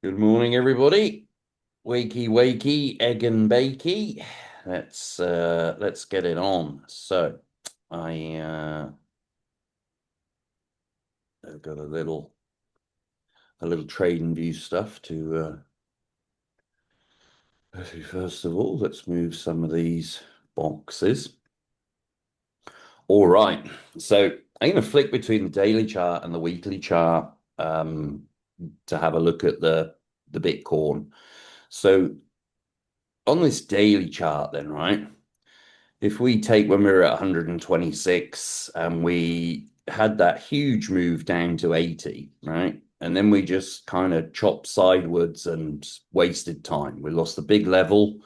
Good morning, everybody. Wakey, wakey, egg and bakey. Let's get it on. So, I I've got a little trade and view stuff to first of all, let's move some of these boxes. All right. So I'm going to flick between the daily chart and the weekly chart to have a look at the Bitcoin. So on this daily chart, then, right? If we take when we were at 126 and we had that huge move down to 80, right? And then we just kind of chopped sideways and wasted time. We lost the big level,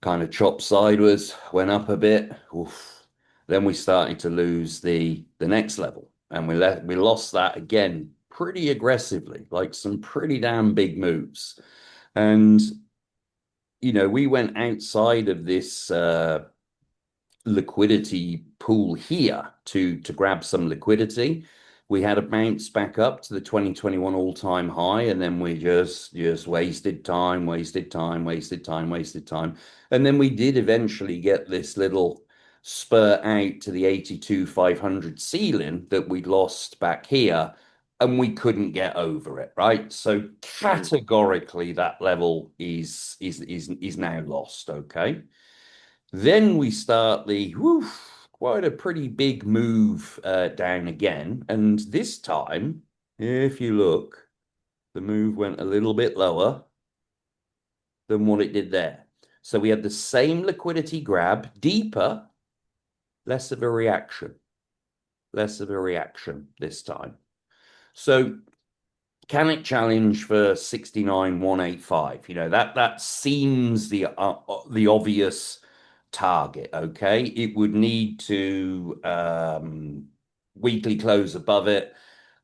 kind of chopped sideways, went up a bit. Oof. Then we started to lose the next level, and we lost that again pretty aggressively, like some pretty damn big moves. And we went outside of this liquidity pool here to grab some liquidity. We had a bounce back up to the 2021 all-time high, and then we just wasted time, wasted time, wasted time, wasted time. And then we did eventually get this little spur out to the 82,500 ceiling that we'd lost back here, and we couldn't get over it, right? So categorically, that level is now lost, okay? Then we start quite a pretty big move down again. And this time, if you look, the move went a little bit lower than what it did there. So we had the same liquidity grab, deeper, less of a reaction, less of a reaction this time. So can it challenge for 69,185? That seems the obvious target. Okay, it would need to weekly close above it,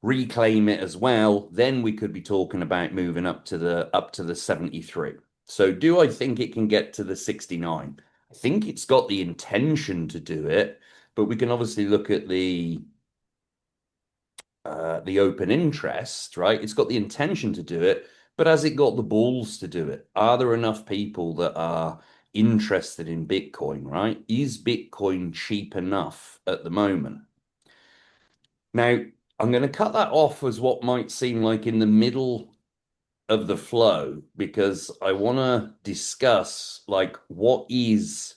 reclaim it as well. Then we could be talking about moving up to the 73. So do I think it can get to the 69? I think it's got the intention to do it, but we can obviously look at the open interest, right? It's got the intention to do it, but has it got the balls to do it? Are there enough people that are interested in Bitcoin, right? Is Bitcoin cheap enough at the moment? Now, I'm going to cut that off as what might seem like in the middle of the flow because I want to discuss like what is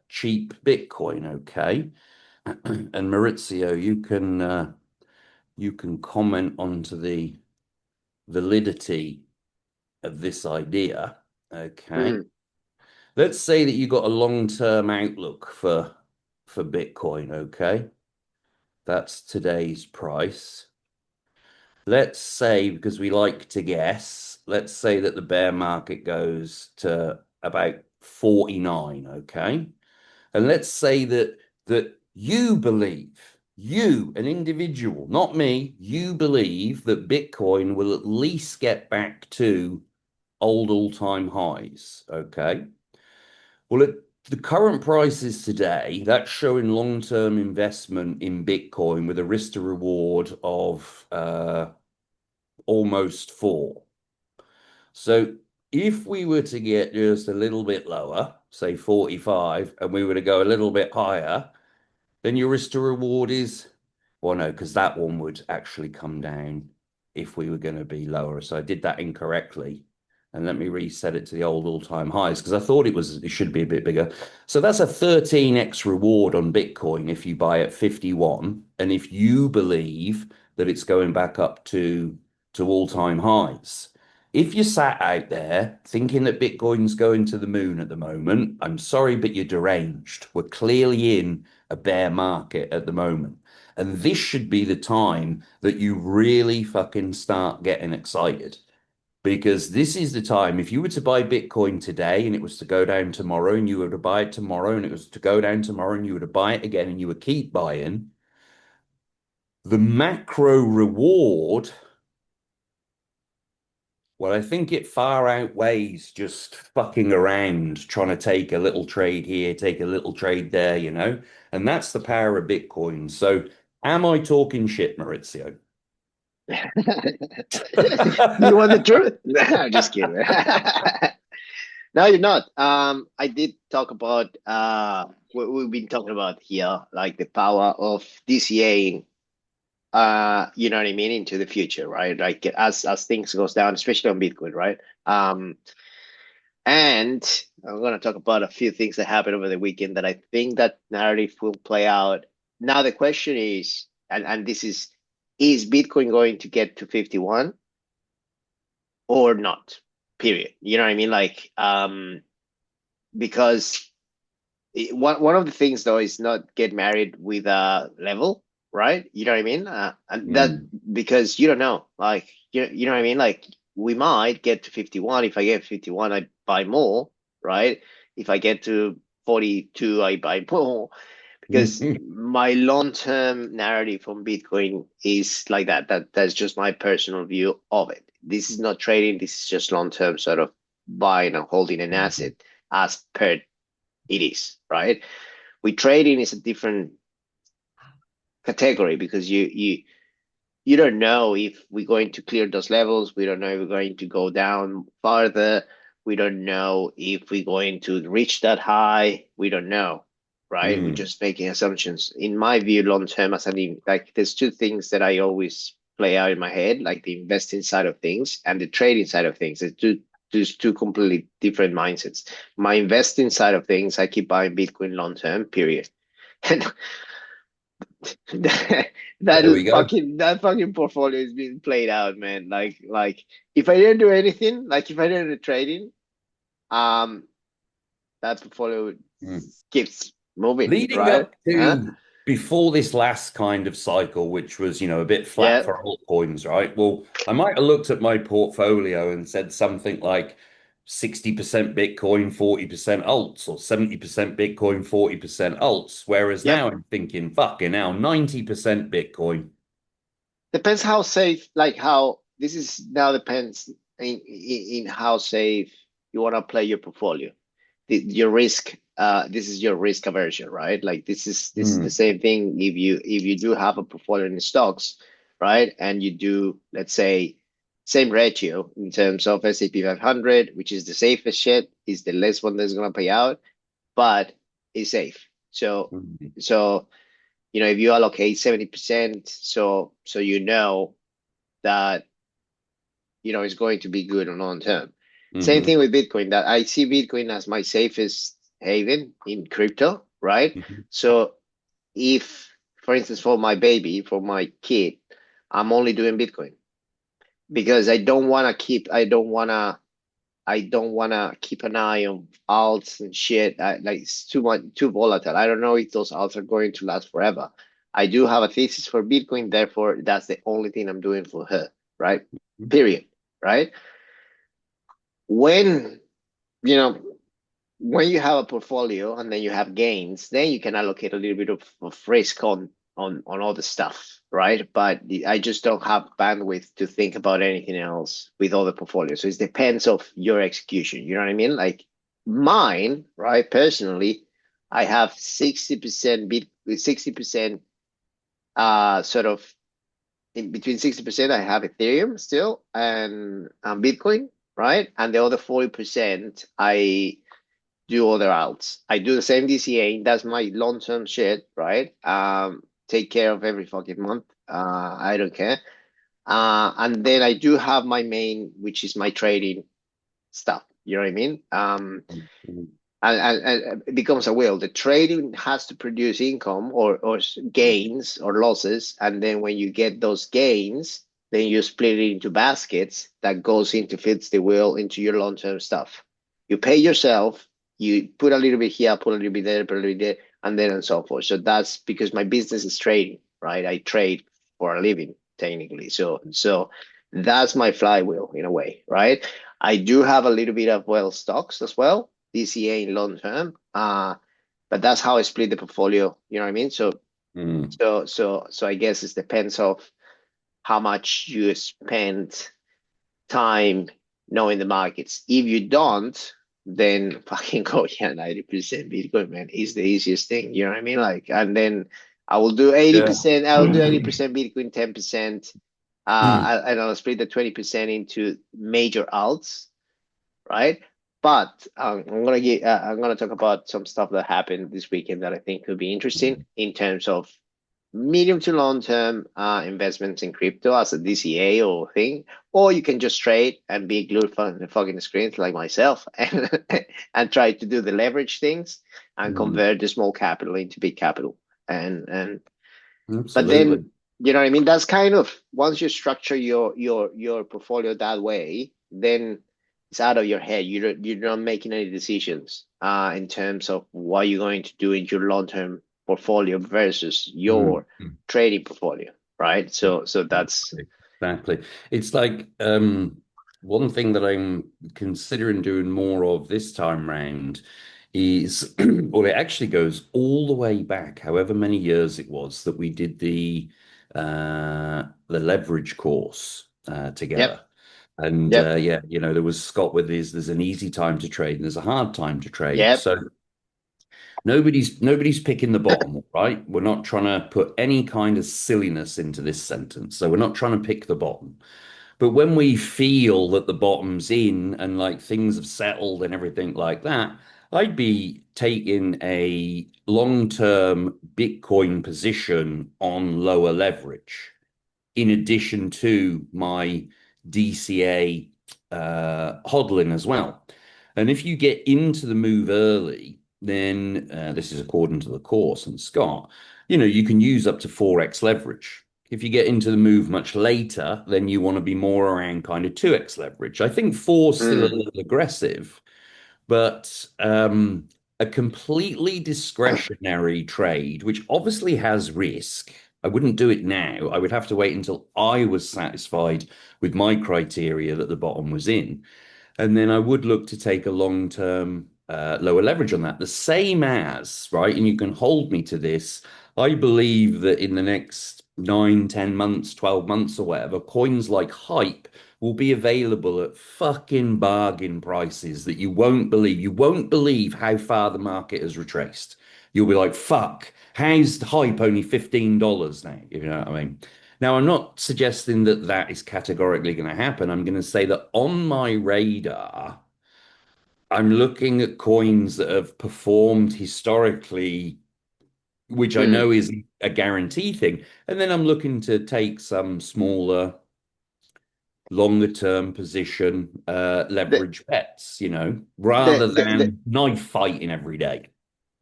cheap Bitcoin, okay? And Maurizio, you can comment onto the validity of this idea. Okay. Mm, Let's say that you got a long-term outlook for Bitcoin, okay? That's today's price. Let's say, because we like to guess, let's say that the bear market goes to about 49, okay? And let's say that you believe, you, an individual, not me, you believe that Bitcoin will at least get back to old all-time highs. Okay. Well, at the current prices today, that's showing long-term investment in Bitcoin with a risk to reward of almost four. So if we were to get just a little bit lower, say 45, and we were to go a little bit higher, then your risk to reward is, well, no, because that one would actually come down if we were going to be lower. So I did that incorrectly. And let me reset it to the old all-time highs because I thought it should be a bit bigger. So that's a 13x reward on Bitcoin if you buy at 51. And if you believe that it's going back up to all-time highs. If you sat out there thinking that Bitcoin's going to the moon at the moment, I'm sorry, but you're deranged. We're clearly in a bear market at the moment. And this should be the time that you really fucking start getting excited. Because this is the time, if you were to buy Bitcoin today and it was to go down tomorrow, and you were to buy it tomorrow and it was to go down tomorrow and you were to buy it again and you would keep buying, the macro reward, well, I think it far outweighs just fucking around trying to take a little trade here, take a little trade there. And that's the power of Bitcoin. So, am I talking shit, Maurizio? You want the truth? No, I'm just kidding. No, you're not. I did talk about what we've been talking about here, like the power of DCA, you know what I mean, into the future, right? Like as things goes down, especially on Bitcoin, right? And I'm gonna talk about a few things that happened over the weekend that I think that narrative will play out. Now the question is, and this is Bitcoin going to get to 51 or not? Period. You know what I mean? Like, because one of the things though is not get married with a level, right? You know what I mean? And that Mm. because you don't know, like you know what I mean? Like we might get to 51. If I get 51, I buy more, right? If I get to 42, I buy more because my long-term narrative on Bitcoin is like that. That's just my personal view of it. This is not trading. This is just long-term sort of buying and holding an asset as per it is, right? With trading is a different category because you don't know if we're going to clear those levels. We don't know if we're going to go down farther. We don't know if we're going to reach that high. We don't know, right? We're Mm. just making assumptions. In my view, long term, as an like, there's two things that I always play out in my head, like the investing side of things and the trading side of things. There's two completely different mindsets. My investing side of things, I keep buying Bitcoin long term, period. And that, There we go. that fucking portfolio is being played out, man. Like if I didn't do anything, like if I didn't do trading, um, that portfolio Mm. keeps moving, Leading right? up Huh? to before this last kind of cycle, which was, a bit flat Yeah. for altcoins, right? Well, I might have looked at my portfolio and said something like 60% Bitcoin, 40% alts, or 70% Bitcoin, 40% alts. Whereas now Yep. I'm thinking, fucking now 90% Bitcoin. Depends how safe, like how this is now depends in how safe you want to play your portfolio. Your risk, this is your risk aversion, right? Like this is the Mm. same thing if you do have a portfolio in the stocks, right? And you do, let's say, same ratio in terms of S&P 500, which is the safest shit, is the less one that's gonna pay out, but it's safe. Mm. So if you allocate 70%, so you know that it's going to be good on long term. Same Hmm. thing with Bitcoin, that I see Bitcoin as my safest haven in crypto, right? Hmm. So if, for instance, for my baby, for my kid, I'm only doing Bitcoin because I don't wanna keep an eye on alts and shit. Like it's too much, too volatile. I don't know if those alts are going to last forever. I do have a thesis for Bitcoin, therefore that's the only thing I'm doing for her, right? Period. Right? When you know when you have a portfolio and then you have gains, then you can allocate a little bit of risk on all the stuff, right? But I just don't have bandwidth to think about anything else with all the portfolios. So it depends of your execution. You know what I mean? Like mine, right? Personally, I have 60% bit, 60% sort of in between 60%. I have Ethereum still and Bitcoin, right? And the other 40% I do other alts. I do the same DCA. That's my long term shit, right? Take care of every fucking month. I don't care. And then I do have my main, which is my trading stuff. You know what I mean? And it becomes a wheel. The trading has to produce income or gains or losses, and then when you get those gains, then you split it into baskets that goes into fits the wheel into your long term stuff. You pay yourself, you put a little bit here, put a little bit there, put a little bit there, and then and so forth. So that's because my business is trading, right? I trade for a living technically. So that's my flywheel in a way, right? I do have a little bit of well stocks as well, DCA in long term. But that's how I split the portfolio. You know what I mean? So Mm. I guess it depends of how much you spend time knowing the markets. If you don't, then fucking go, yeah, 90% Bitcoin, man, is the easiest thing. You know what I mean? Like, and then I will do Yeah. 80%, I will do 80% Bitcoin, 10% Mm. And I'll split the 20% into major alts, right? But I'm gonna talk about some stuff that happened this weekend that I think could be interesting in terms of medium to long term investments in crypto as a DCA or thing, or you can just trade and be glued on the fucking screens like myself and try to do the leverage things and Mm. convert the small capital into big capital. And but Absolutely. then you know what I mean? That's kind of once you structure your portfolio that way, then it's out of your head. You're not making any decisions in terms of what you're going to do in your long term portfolio versus Mm. your trading portfolio, right? So that's Exactly. It's like one thing that I'm considering doing more of this time round is, well, it actually goes all the way back, however many years it was that we did the leverage course yep, together. And yep, yeah, you know, there was Scott with his, there's an easy time to trade and there's a hard time to trade. yep. So nobody's picking the bottom, right? We're not trying to put any kind of silliness into this sentence. So we're not trying to pick the bottom. But when we feel that the bottom's in and like things have settled and everything like that, I'd be taking a long-term Bitcoin position on lower leverage in addition to my DCA hodling as well. And if you get into the move early, then this is according to the course and Scott, you know, you can use up to 4x leverage. If you get into the move much later, then you want to be more around kind of 2x leverage. I think four is still a Mm. little aggressive, but a completely discretionary trade, which obviously has risk. I wouldn't do it now. I would have to wait until I was satisfied with my criteria that the bottom was in. And then I would look to take a long term lower leverage on that. The same as, right? And you can hold me to this. I believe that in the next 9, 10 months, 12 months, or whatever, coins like Hype will be available at fucking bargain prices that you won't believe. You won't believe how far the market has retraced. You'll be like, fuck, how's Hype only $15 now? You know what I mean? Now, I'm not suggesting that that is categorically going to happen. I'm going to say that on my radar, I'm looking at coins that have performed historically, which I Mm. know is a guarantee thing. And then I'm looking to take some smaller, longer term position, The, leverage bets, you know, the, rather the, than knife fighting every day.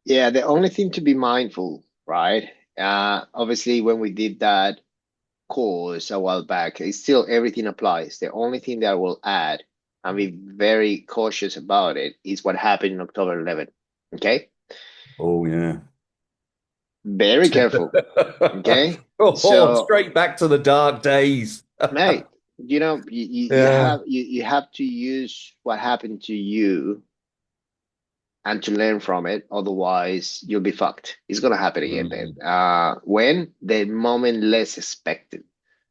Yeah, the only thing to be mindful, right? Obviously, when we did that course a while back, it's still everything applies. The only thing that I will add and be very cautious about it is what happened in October 11th. Okay, Oh, yeah. very careful. Okay, Oh, so straight back to the dark days. mate, you know Yeah. you have to use what happened to you and to learn from it. Otherwise, you'll be fucked. It's gonna happen again, man. Mm, When the moment less expected,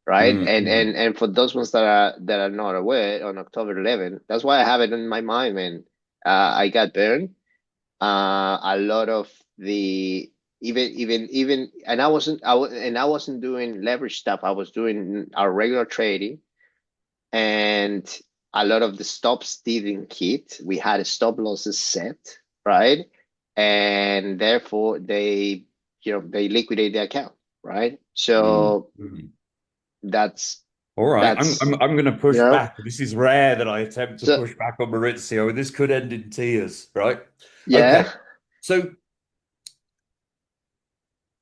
right? mm, And for those ones that are not aware, on October 11th, that's why I have it in my mind, man. I got burned. A lot of the even and I wasn't doing leverage stuff. I was doing our regular trading, and a lot of the stops didn't hit. We had stop losses set, right? And therefore they liquidate the account, right? mm, So mm. that's All right, that's I'm going to you push know back. This is rare that I attempt to so push back on Maurizio, and this could end in tears, right? Okay, yeah, so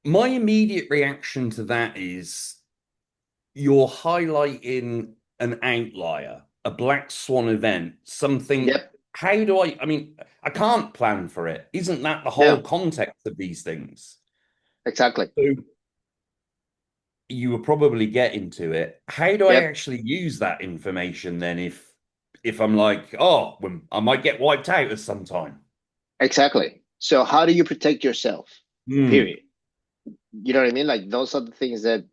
my immediate reaction to that is you're highlighting an outlier, a black swan event, something. yep, How do I mean, I can't plan for it. Isn't that the whole no, context of these things? exactly, So you will probably get into it. How do I yep, actually use that information then if I'm like, oh, well, I might get wiped out at some time? exactly. So how do you protect yourself? Hmm. Period. You know what I mean? Like those are the things that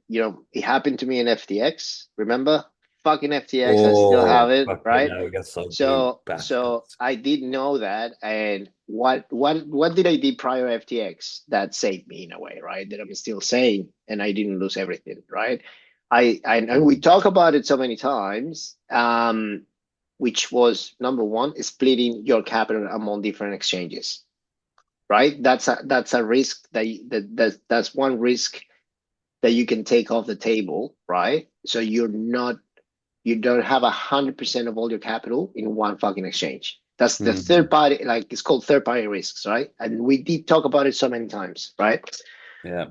it happened to me in FTX. Remember? Fucking FTX, I still have Oh, it, fucking right? hell, yes, I do, So bastards. I did know that, and what did I did prior FTX that saved me in a way, right? That I'm still saying, and I didn't lose everything, right? I know we talk about it so many times, which was number one, splitting your capital among different exchanges, right? That's a risk that's one risk that you can take off the table, right? So you don't have 100% of all your capital in one fucking exchange. That's the third Mhm. party, like it's called third party risks, right? And we did talk about it so many times, right? Yeah.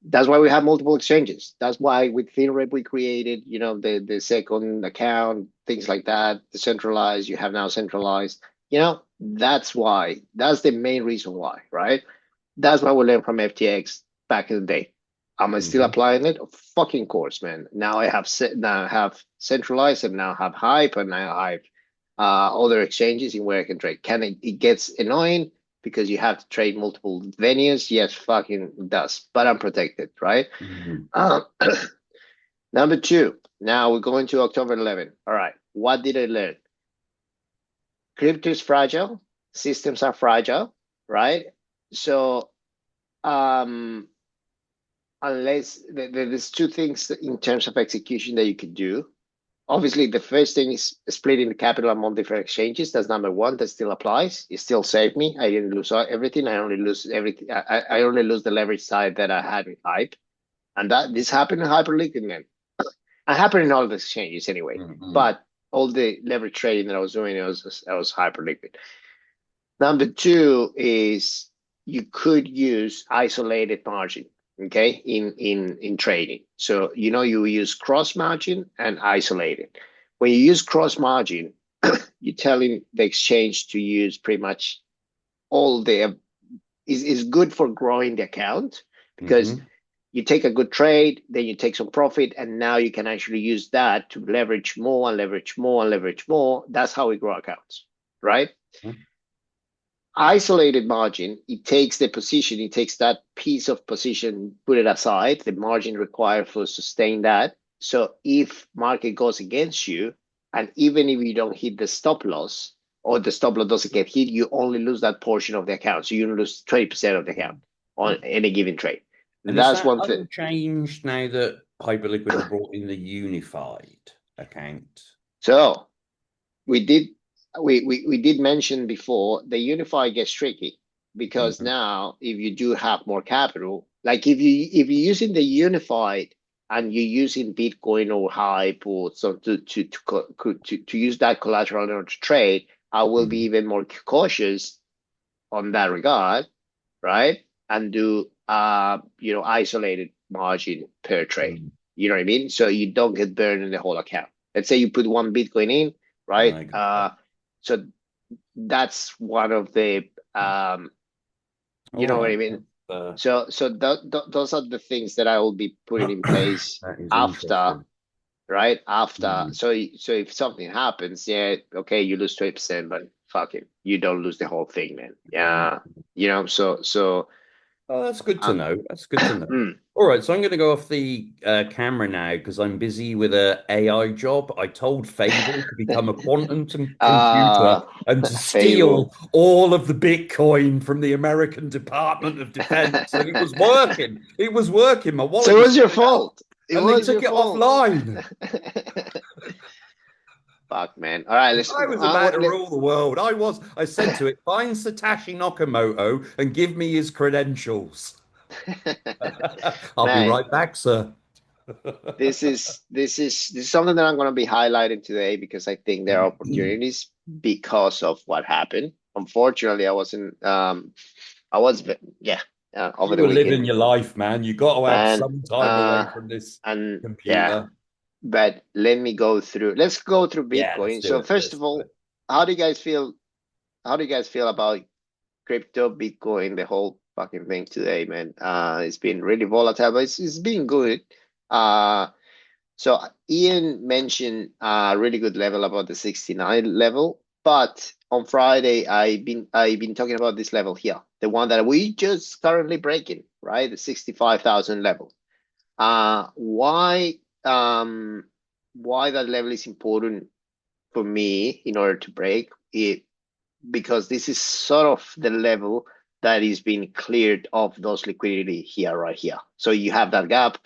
That's why we have multiple exchanges. That's why with FinRep we created, the second account, things like that, decentralized. You have now centralized. That's why. That's the main reason why, right? That's what we learned from FTX back in the day. Am I still Mhm. applying it? Of fucking course, man. Now I have centralized and now have Hype and now I have other exchanges in where I can trade. Can it gets annoying because you have to trade multiple venues? Yes, fucking does. But I'm protected, right? Mhm. Um, number two. Now we're going to October 11. All right. What did I learn? Crypto is fragile. Systems are fragile, right? So um unless there's two things in terms of execution that you can do. Obviously, the first thing is splitting the capital among different exchanges. That's number one. That still applies. It still saved me. I didn't lose everything. I only lose everything. I only lose the leverage side that I had with Hype, and that this happened in Hyperliquid, man. It happened in all the exchanges anyway. Mhm. But all the leverage trading that I was doing, it was Hyperliquid. Number two is you could use isolated margin, okay, in trading. So you use cross margin and isolated. When you use cross margin, you're telling the exchange to use pretty much all the is good for growing the account because Mhm. you take a good trade, then you take some profit, and now you can actually use that to leverage more and leverage more and leverage more. That's how we grow accounts, right? Mhm. Isolated margin, it takes the position, it takes that piece of position, put it aside, the margin required for sustain that. So if market goes against you, and even if you don't hit the stop loss or the stop loss doesn't get hit, you only lose that portion of the account. So you lose 20% of the account on any given trade. And is That's that one thing. unchanged now that Hyperliquid have brought in the unified account? So we did we did mention before the unify gets tricky because Mhm. now if you do have more capital, like if you're using the unified and you're using Bitcoin or Hype or so to use that collateral in order to trade, I will be Mhm. even more cautious on that regard, right? And do isolated margin per trade. Mhm. You know what I mean? So you don't get burned in the whole account. Let's say you put one Bitcoin in, right? I got So that's one of the you All know what I right. mean? Uh, So those are the things that I will be putting in place that is after, interesting. right? After, Mhm. so if something happens, yeah, okay, you lose 20%, but fuck it, you don't lose the whole thing, man. Yeah. Yeah, so Oh, that's good to um, know. That's good to know. mm, All right, so I'm going to go off the camera now because I'm busy with a AI job. I told Fable to become a quantum computer uh, and to Fable. steal all of the Bitcoin from the American Department of Defense, and it was working. It was working. My So wallet it was was your filling up, fault. It and they was your took it fault. offline. Fuck, man. All right, let's. I was about to rule the world. I was. I said to it, find Satoshi Nakamoto and give me his credentials. I'll be Man, right back, sir. this is something that I'm going to be highlighting today because I think there are opportunities because of what happened. Unfortunately, I was yeah, over You the were living weekend, your life, man. You got to have man. some time away Uh, from this and yeah, computer. but let's go through Yeah, let's Bitcoin. do So it. first Let's of do all, it. how do you guys feel? How do you guys feel about crypto, Bitcoin, the whole fucking thing today, man? It's been really volatile, but it's been good. Uh, so Ian mentioned a really good level about the 69 level, but on Friday I've been talking about this level here, the one that we just currently breaking, right? The 65,000 level. Why why that level is important for me in order to break it, because this is sort of the level that is being cleared of those liquidity here, right here. So you have that gap.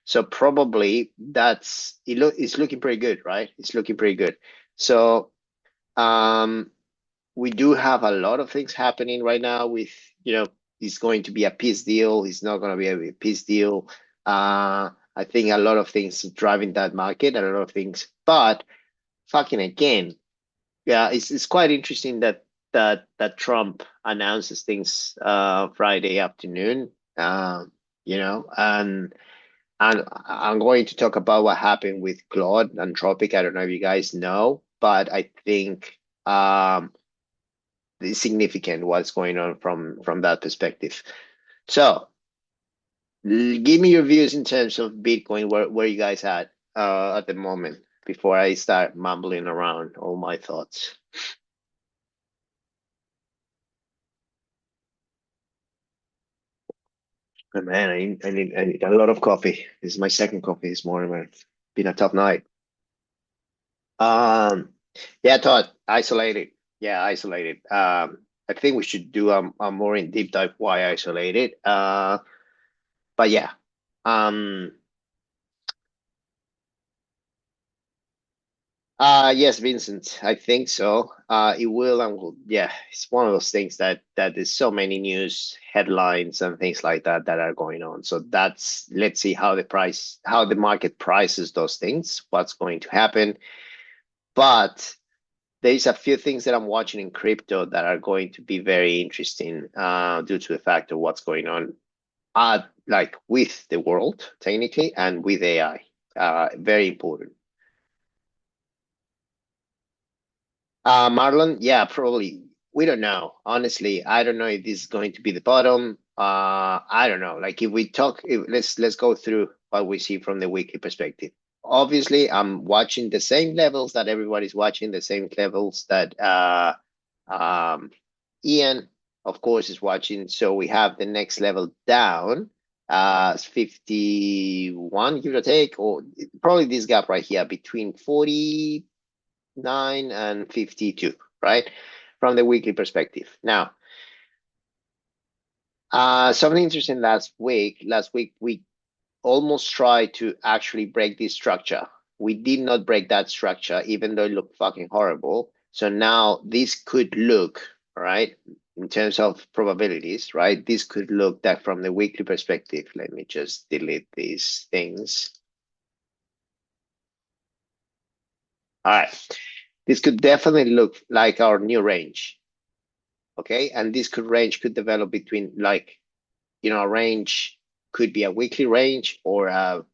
So probably it's looking pretty good, right? It's looking pretty good. So we do have a lot of things happening right now with, it's going to be a peace deal. It's not going to be a peace deal. I think a lot of things driving that market, a lot of things, but fucking again, yeah, it's quite interesting that Trump announces things Friday afternoon. And I'm going to talk about what happened with Claude and Anthropic. I don't know if you guys know, but I think it's significant what's going on from that perspective. So give me your views in terms of Bitcoin, where you guys at the moment before I start mumbling around all my thoughts. Oh, man, I need a lot of coffee. This is my second coffee this morning, man. It's been a tough night. Um, yeah, Todd, isolated. Yeah, isolated. I think we should do a more in deep dive why isolated. But yeah. Um, yes, Vincent, I think so. It will and will, yeah, it's one of those things that there's so many news headlines and things like that that are going on. So let's see how the market prices those things, what's going to happen. But there's a few things that I'm watching in crypto that are going to be very interesting, due to the fact of what's going on, like with the world technically and with AI. Very important. Marlon, yeah, probably. We don't know. Honestly, I don't know if this is going to be the bottom. I don't know. Like if we talk, let's go through what we see from the weekly perspective. Obviously, I'm watching the same levels that everybody's watching, the same levels that um, Ian, of course, is watching. So we have the next level down, 51, give or take, or probably this gap right here between 40 9 and 52, right? From the weekly perspective. Now, something interesting last week, we almost tried to actually break this structure. We did not break that structure, even though it looked fucking horrible. So now this could look, right, in terms of probabilities, right? This could look that from the weekly perspective. Let me just delete these things. All right. This could definitely look like our new range. Okay, and this could develop between, like, a range could be a weekly range, or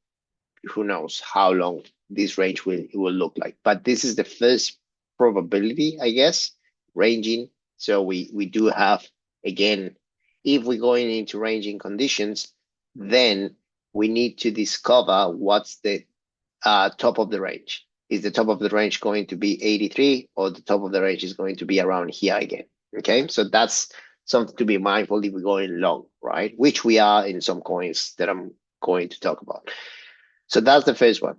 who knows how long this range will look like. But this is the first probability, I guess, ranging. So we do have, again, if we're going into ranging conditions, then we need to discover what's the top of the range. Is the top of the range going to be 83, or the top of the range is going to be around here again? Okay, so that's something to be mindful if we're going long, right? Which we are in some coins that I'm going to talk about. So that's the first one.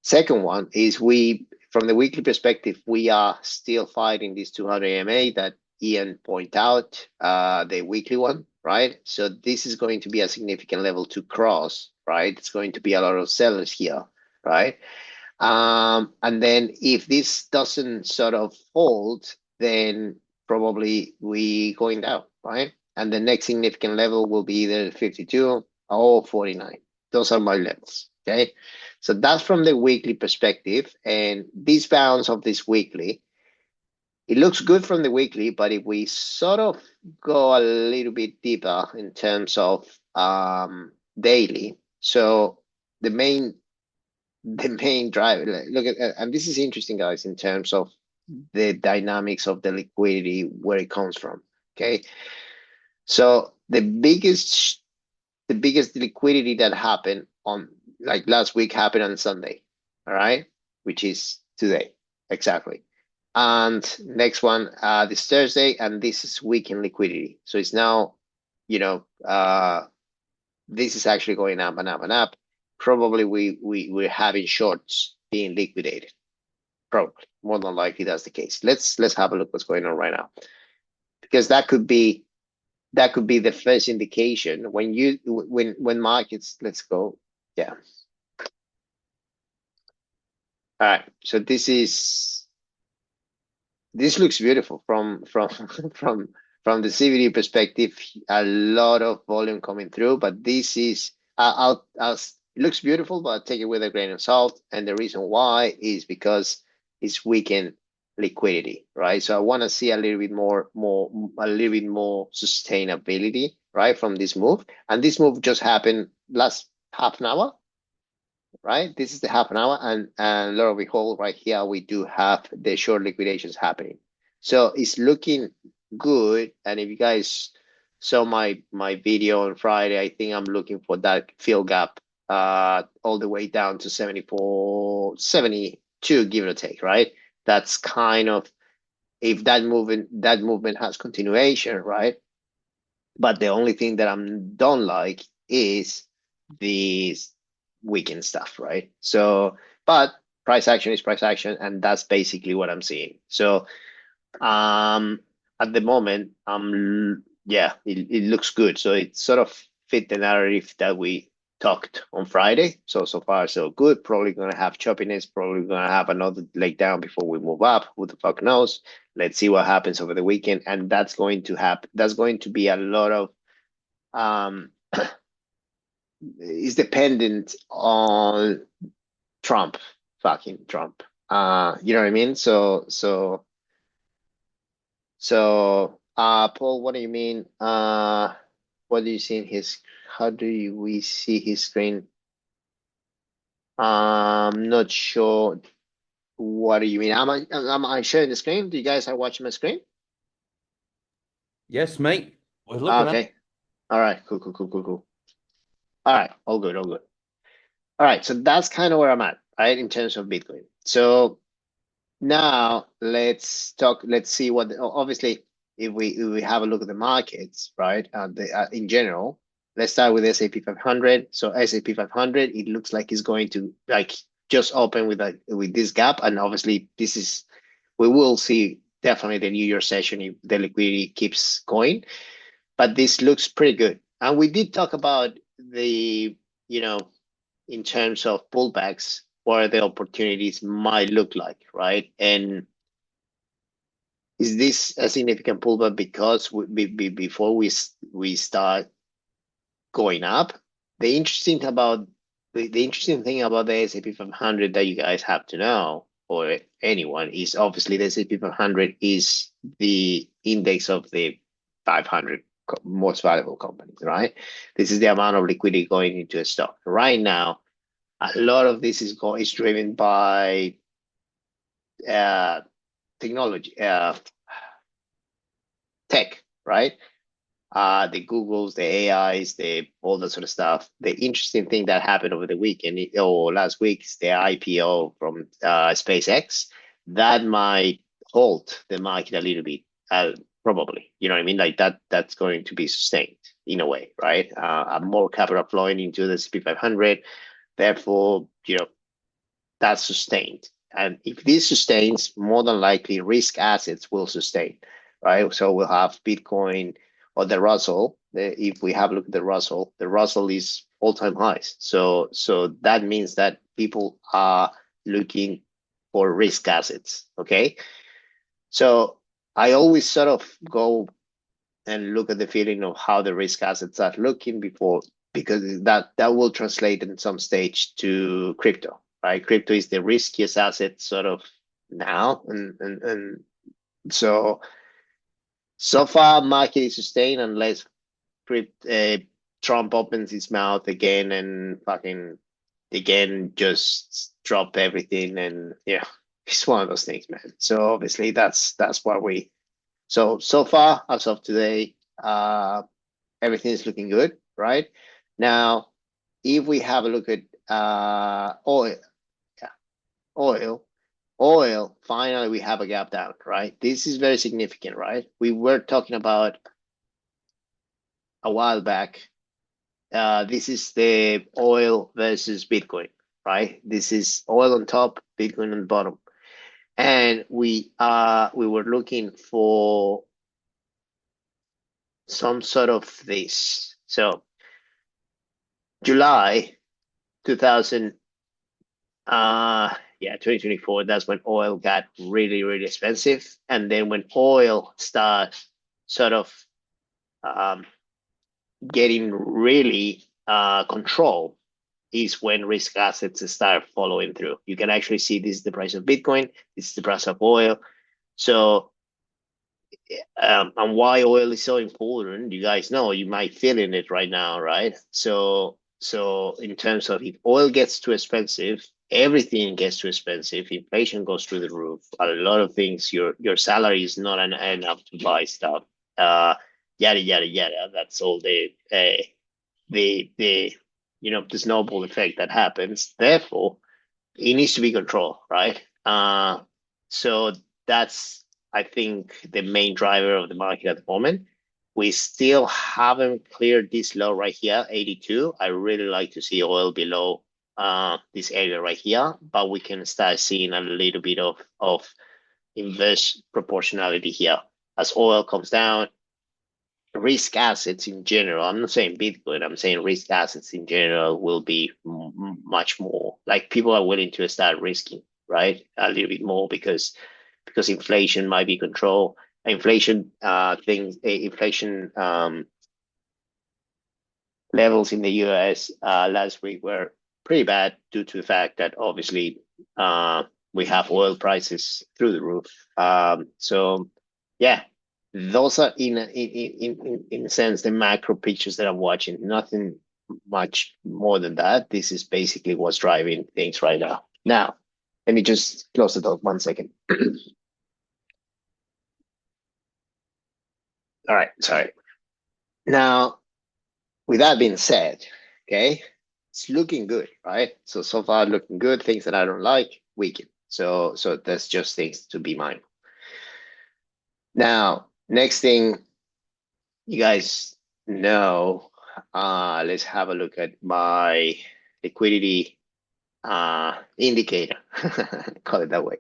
Second one is, from the weekly perspective, we are still fighting this 200 EMA that Ian pointed out, the weekly one, right? So this is going to be a significant level to cross, right? It's going to be a lot of sellers here, right? And then if this doesn't sort of hold, then probably we going down, right? And the next significant level will be either 52 or 49. Those are my levels, okay? So that's from the weekly perspective. And this bounce of this weekly, it looks good from the weekly, but if we sort of go a little bit deeper in terms of daily, so the main driver, look at, and this is interesting, guys, in terms of the dynamics of the liquidity, where it comes from. Okay, so the biggest liquidity that happened on, like, last week happened on Sunday, all right, which is today exactly. And next one, this Thursday, and this is weekend liquidity. So it's now, this is actually going up and up and up. Probably we're having shorts being liquidated. Probably, more than likely, that's the case. Let's have a look what's going on right now, because that could be the first indication when markets. Let's go. Yeah. All right. So this looks beautiful from the CBD perspective. A lot of volume coming through, but this is it looks beautiful, but take it with a grain of salt. And the reason why is because it's weakened liquidity, right? So I want to see a little bit a little bit more sustainability, right, from this move. And this move just happened last half an hour, right? This is the half an hour, and lo and behold, right here we do have the short liquidations happening. So it's looking good. And if you guys saw my video on Friday, I think I'm looking for that fill gap all the way down to 74, 72, give or take, right? That's kind of if that movement has continuation, right? But the only thing that I don't like is these weekend stuff, right? So, but price action is price action, and that's basically what I'm seeing. So, at the moment, yeah, it looks good. So it sort of fit the narrative that we talked on Friday. So so far so good. Probably gonna have choppiness. Probably gonna have another leg down before we move up. Who the fuck knows? Let's see what happens over the weekend, and that's going to happen. That's going to be a lot of um is dependent on Trump, fucking Trump. You know what I mean? Paul, what do you mean? What do you see in his? How we see his screen? I'm not sure. What do you mean? Am I sharing the screen? Do you guys are watching my screen? Yes, mate. We're looking at. Okay. All right. Cool. Cool. Cool. Cool. Cool. All right. All good. All good. All right. So that's kind of where I'm at, right, in terms of Bitcoin. So now let's talk. Let's see what. Obviously, if we have a look at the markets, right? In general, let's start with S&P 500. So S&P 500, it looks like it's going to like just open with this gap, and obviously we will see definitely the New Year session if the liquidity keeps going. But this looks pretty good, and we did talk about the you know in terms of pullbacks, what the opportunities might look like, right? And is this a significant pullback because before we start going up? The interesting about the interesting thing about the S&P 500 that you guys have to know, or anyone, is obviously the S&P 500 is the index of the 500 most valuable companies, right? This is the amount of liquidity going into a stock. Right now, a lot of this is driven by uh, technology, tech, right? The Googles, the AIs, the all that sort of stuff. The interesting thing that happened over the weekend or last week is the IPO from SpaceX. That might halt the market a little bit, probably. You know what I mean? Like that's going to be sustained in a way, right? More capital flowing into the SP 500. Therefore, that's sustained. And if this sustains, more than likely risk assets will sustain, right? So we'll have Bitcoin or the Russell. If we have a look at the Russell is all-time highs. So that means that people are looking for risk assets. Okay. So I always sort of go and look at the feeling of how the risk assets are looking before, because that will translate in some stage to crypto, right? Crypto is the riskiest asset sort of now, and so far market is sustained unless Trump opens his mouth again and fucking again just drop everything, and yeah, it's one of those things, man. So obviously that's what we. So far as of today, everything is looking good, right? Now, if we have a look at oil, yeah, oil, finally we have a gap down, right? This is very significant, right? We were talking about a while back. This is the oil versus Bitcoin, right? This is oil on top, Bitcoin on the bottom. And we were looking for some sort of this. So July 2000, yeah, 2024, that's when oil got really, really expensive. And then when oil started sort of um, getting really control is when risk assets start following through. You can actually see this is the price of Bitcoin, this is the price of oil. So, and why oil is so important, you guys know, you might feel in it right now, right? So in terms of if oil gets too expensive, everything gets too expensive, inflation goes through the roof, a lot of things, your salary is not enough to buy stuff, uh, yada yada yada. That's all the the snowball effect that happens. Therefore, it needs to be controlled, right? So that's, I think, the main driver of the market at the moment. We still haven't cleared this low right here, 82. I really like to see oil below this area right here, but we can start seeing a little bit of inverse proportionality here. As oil comes down, risk assets in general, I'm not saying Bitcoin, I'm saying risk assets in general will be much more, like people are willing to start risking, right? A little bit more because inflation might be controlled. Inflation levels in the US last week were pretty bad due to the fact that obviously we have oil prices through the roof. So yeah, those are in a sense the macro pictures that I'm watching. Nothing much more than that. This is basically what's driving things right now. Now, let me just close the door 1 second. All right, sorry. Now, with that being said, okay, it's looking good, right? So far looking good. Things that I don't like, weaken. So that's just things to be mindful. Now, next thing you guys know, let's have a look at my liquidity indicator. Call it that way,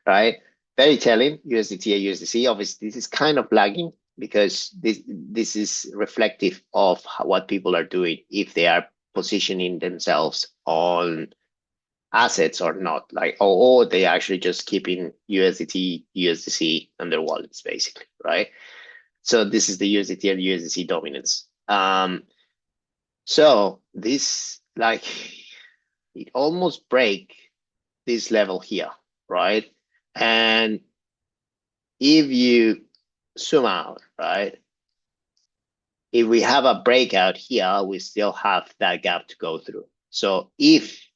right? Very telling, USDT and USDC. Obviously, this is kind of lagging because this is reflective of what people are doing if they are positioning themselves on assets or not, like or they actually just keeping USDT, USDC on their wallets, basically, right? So this is the USDT and USDC dominance. So this like it almost break this level here, right? And if you zoom out, right? If we have a breakout here, we still have that gap to go through. So if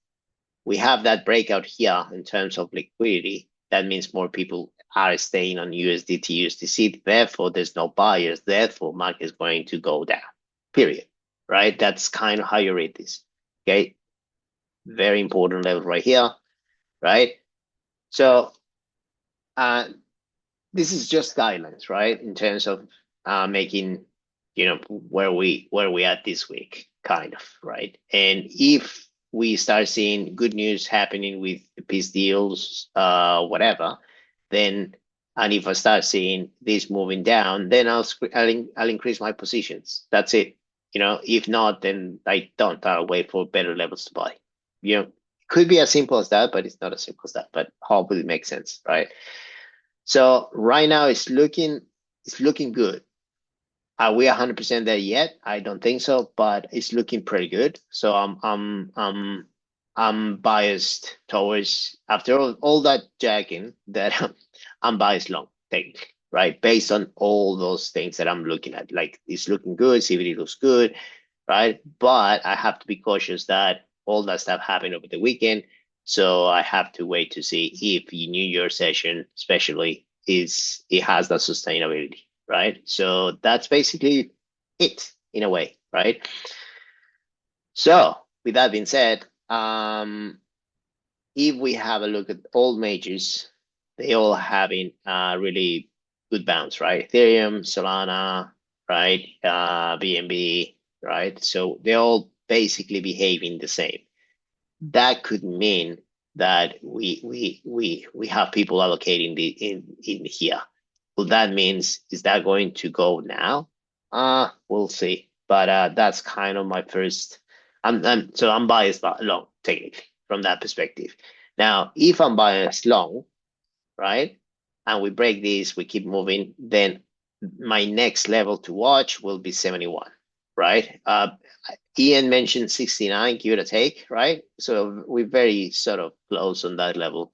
we have that breakout here in terms of liquidity, that means more people are staying on USDT, USDC. Therefore, there's no buyers. Therefore, market is going to go down, period, right? That's kind of how you read this, okay? Very important level right here, right? So this is just guidelines, right? In terms of making, where we at this week, kind of, right? And if we start seeing good news happening with the peace deals, whatever, then, and if I start seeing this moving down, then I'll increase my positions. That's it. If not, then I don't. I'll wait for better levels to buy. Could be as simple as that, but it's not as simple as that. But hopefully it makes sense, right? So right now it's looking good. Are we 100% there yet? I don't think so, but it's looking pretty good. So I'm biased towards, after all that jacking, that I'm biased long, technically, right? Based on all those things that I'm looking at, like it's looking good, CVD looks good, right? But I have to be cautious that all that stuff happened over the weekend. So I have to wait to see if the New Year session, especially, it has that sustainability, right? So that's basically it in a way, right? So with that being said, if we have a look at all majors, they all having really good bounce, right? Ethereum, Solana, right? BNB, right? So they're all basically behaving the same. That could mean that we have people allocating in here. Well, that means, is that going to go now? We'll see. But that's kind of my first. I'm biased long technically from that perspective. Now, if I'm biased long, right, and we break this, we keep moving, then my next level to watch will be 71, right? Ian mentioned 69, give it a take, right? So we're very sort of close on that level.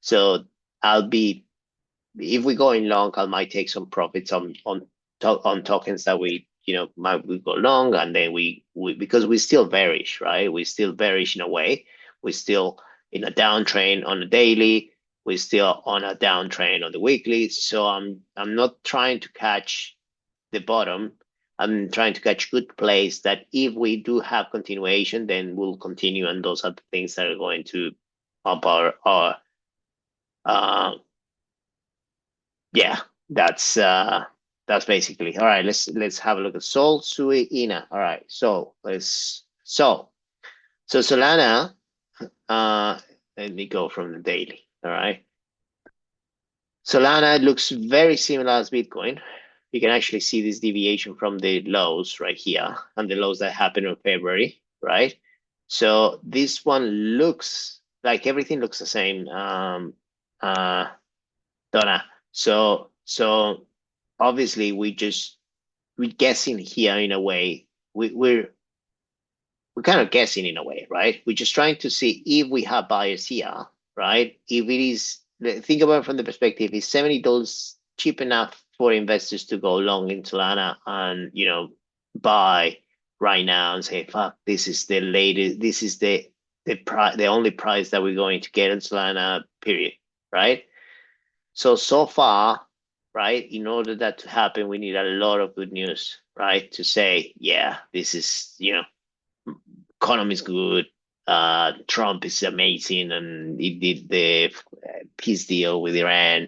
So I'll be, if we go in long, I might take some profits on tokens that we might we go long, and then we because we still bearish, right? We still bearish in a way. We're still in a downtrend on the daily. We're still on a downtrend on the weekly. So I'm not trying to catch the bottom. I'm trying to catch good plays that if we do have continuation, then we'll continue, and those are the things that are going to up our yeah, that's basically all right. Let's have a look at Sol, Sui, Ina. All right, so Solana. Let me go from the daily. All right, Solana looks very similar as Bitcoin. You can actually see this deviation from the lows right here and the lows that happened in February, right? So this one looks like everything looks the same. Donna. So obviously we're guessing here in a way. We're kind of guessing in a way, right? We're just trying to see if we have buyers here, right? If it is, think about it from the perspective, is $70 cheap enough for investors to go long in Solana and buy right now and say, fuck, this is the latest, this is the only price that we're going to get in Solana, period, right? So far, right, in order that to happen, we need a lot of good news, right? To say, yeah, this is, economy is good, Trump is amazing, and he did the peace deal with Iran.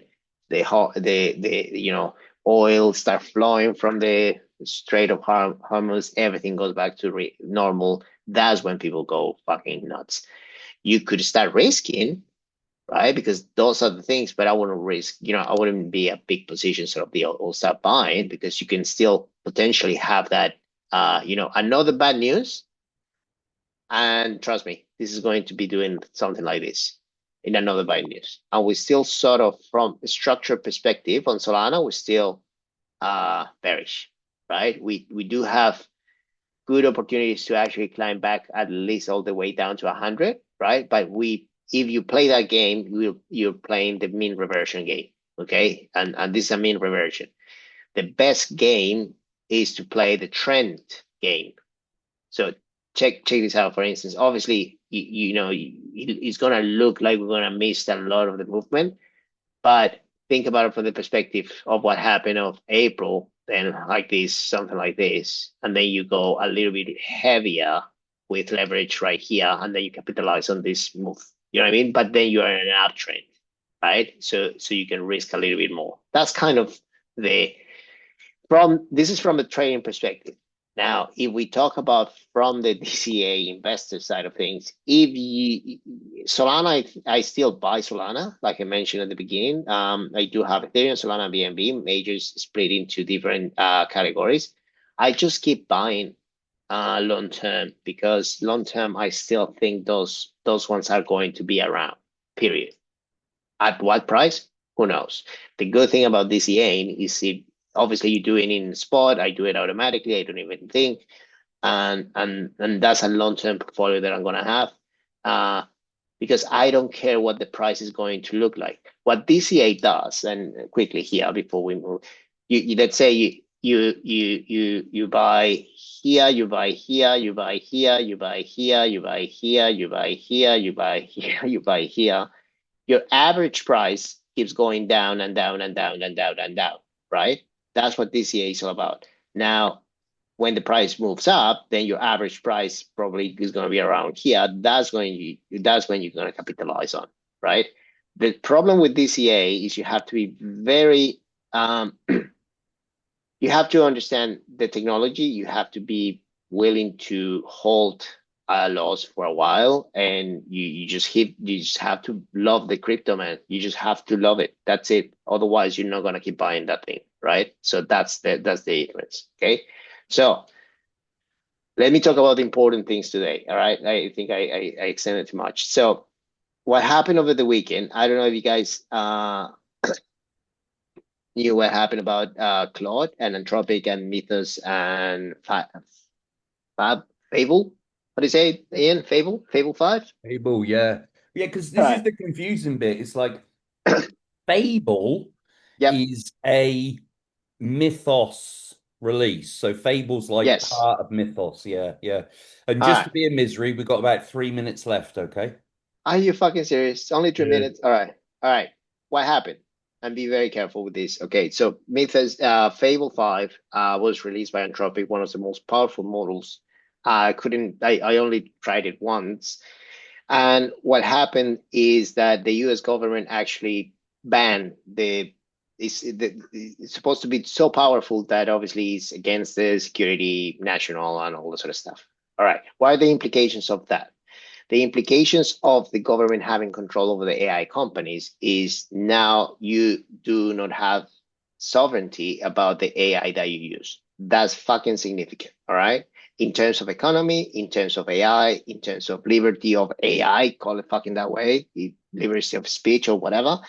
The oil start flowing from the Strait of Hormuz. Everything goes back to normal. That's when people go fucking nuts. You could start risking, right? Because those are the things, but I wouldn't risk, I wouldn't be a big position sort of deal or start buying, because you can still potentially have that, another bad news. And trust me, this is going to be doing something like this in another bad news. And we still sort of, from a structure perspective on Solana, we're still bearish, right? We do have good opportunities to actually climb back at least all the way down to 100, right? But if you play that game, you're playing the mean reversion game, okay? And this is a mean reversion. The best game is to play the trend game. So check this out. For instance, obviously, it's gonna look like we're gonna miss a lot of the movement, but think about it from the perspective of what happened of April, then like this, something like this, and then you go a little bit heavier with leverage right here, and then you capitalize on this move. You know what I mean? But then you are in an uptrend, right? So you can risk a little bit more. That's kind of this is from a trading perspective. Now, if we talk about from the DCA investor side of things, Solana, I still buy Solana, like I mentioned at the beginning. I do have Ethereum, Solana, BNB, majors split into different categories. I just keep buying long term, because long term, I still think those ones are going to be around, period. At what price? Who knows? The good thing about DCA is obviously you do it in spot. I do it automatically. I don't even think, and that's a long term portfolio that I'm gonna have, because I don't care what the price is going to look like. What DCA does, and quickly here before we move, let's say you buy here, you buy here, you buy here, you buy here, you buy here, you buy here, you buy here, you buy here. Your average price keeps going down and down and down and down and down, right? That's what DCA is all about. Now, when the price moves up, then your average price probably is going to be around here. That's when you're going to capitalize on, right? The problem with DCA is you have to be very, you have to understand the technology. You have to be willing to hold a loss for a while, and you just have to love the crypto, man. You just have to love it. That's it. Otherwise, you're not gonna keep buying that thing, right? So that's the difference. Okay. So let me talk about the important things today. All right. I think I extended too much. So what happened over the weekend, I don't know if you guys knew what happened about Claude and Anthropic and Mythos and Fable. What do you say, Ian? Fable 5? Fable, yeah. Yeah, because All this is right. the confusing bit. It's like Fable Yep. is a Mythos release. So Fable's like Yes. part of Mythos. Yeah, yeah. And All just right. to be a misery, we've got about 3 minutes left, okay? Are you fucking serious? Only three Yeah. minutes. All right. All right. What happened? And be very careful with this. Okay, so Mythos Fable 5 was released by Anthropic, one of the most powerful models. I only tried it once. And what happened is that the US government actually banned it's supposed to be so powerful that obviously it's against the security, national, and all that sort of stuff. All right. What are the implications of that? The implications of the government having control over the AI companies is now you do not have sovereignty about the AI that you use. That's fucking significant. All right. In terms of economy, in terms of AI, in terms of liberty of AI, call it fucking that way, liberty of speech or whatever.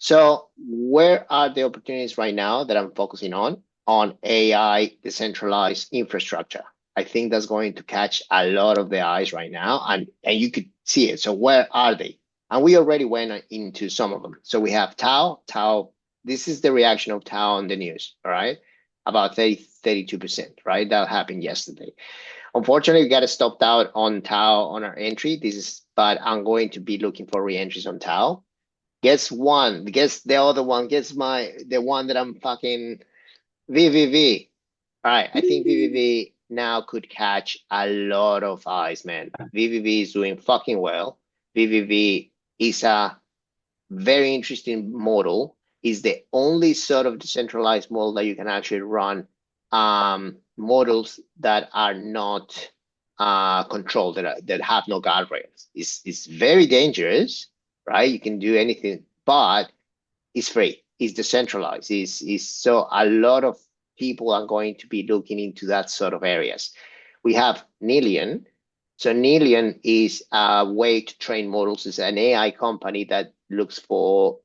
So, where are the opportunities right now that I'm focusing on? On AI decentralized infrastructure. I think that's going to catch a lot of the eyes right now, and you could see it. So, where are they? And we already went into some of them. So we have Tau. Tau. This is the reaction of Tau on the news. All right, about 32%. Right, that happened yesterday. Unfortunately, we got to stop out on Tau on our entry. This is, but I'm going to be looking for re-entries on Tau. Guess one. Guess the other one. Guess the one that I'm fucking VVV. All right, I think VVV now could catch a lot of eyes, man. VVV is doing fucking well. VVV is a very interesting model. Is the only sort of decentralized model that you can actually run models that are not controlled, that have no guardrails. It's very dangerous, right? You can do anything, but it's free. It's decentralized. Is so a lot of people are going to be looking into that sort of areas. We have Nilian. So Nilian is a way to train models. It's an AI company that looks for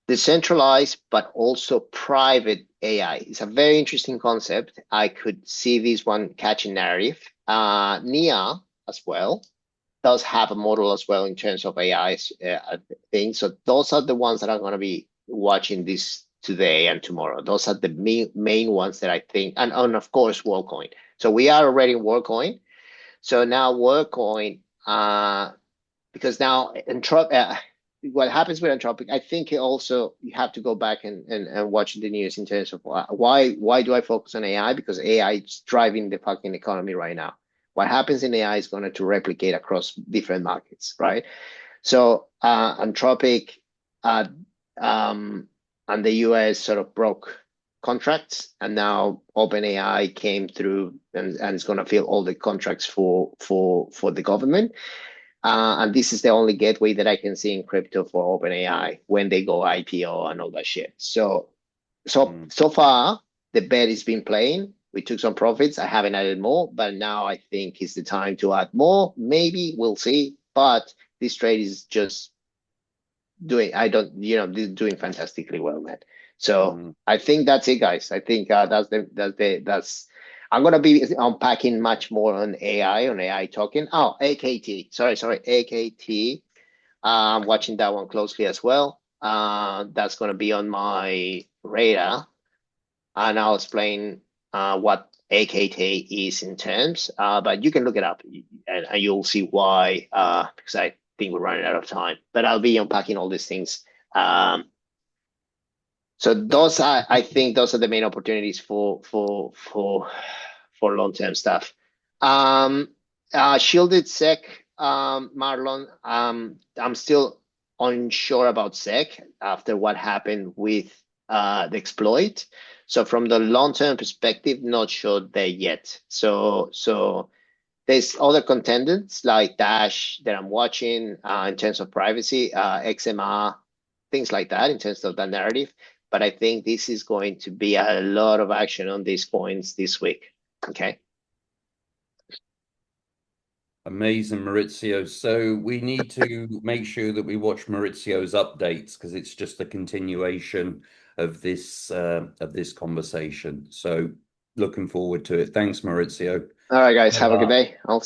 decentralized but also private AI. It's a very interesting concept. I could see this one catching narrative. Nia as well does have a model as well in terms of AI things. So those are the ones that I'm going to be watching this today and tomorrow. Those are the main ones that I think, and of course WorldCoin. So we are already in WorldCoin. So now WorldCoin, because now what happens with Anthropic, I think it also you have to go back and watch the news in terms of why do I focus on AI? Because AI is driving the fucking economy right now. What happens in AI is going to replicate across different markets, right? So Anthropic uh, um, and the US sort of broke contracts, and now OpenAI came through and is going to fill all the contracts for the government. And this is the only gateway that I can see in crypto for OpenAI when they go IPO and all that shit. So far the bet has been playing. We took some profits. I haven't added more, but now I think is the time to add more. Maybe we'll see. But this trade is just doing. I don't, this is doing fantastically well, man. So Mm. I think that's it, guys. I think that's. I'm gonna be unpacking much more on AI token. Oh, AKT. Sorry, AKT. I'm watching that one closely as well. That's gonna be on my radar, and I'll explain what AKT is in terms. But you can look it up, and you'll see why. Because I think we're running out of time. But I'll be unpacking all these things. So I think those are the main opportunities for long term stuff. Um, Shielded Sec, Marlon. I'm still unsure about Sec after what happened with the exploit. So from the long term perspective, not sure there yet. So there's other contenders like Dash that I'm watching in terms of privacy, XMR, things like that in terms of the narrative. But I think this is going to be a lot of action on these coins this week. Okay. Amazing, Maurizio. So we need to make sure that we watch Maurizio's updates because it's just a continuation of this conversation. So looking forward to it. Thanks, Maurizio. All right, guys, Bye have a good bye. day. I'll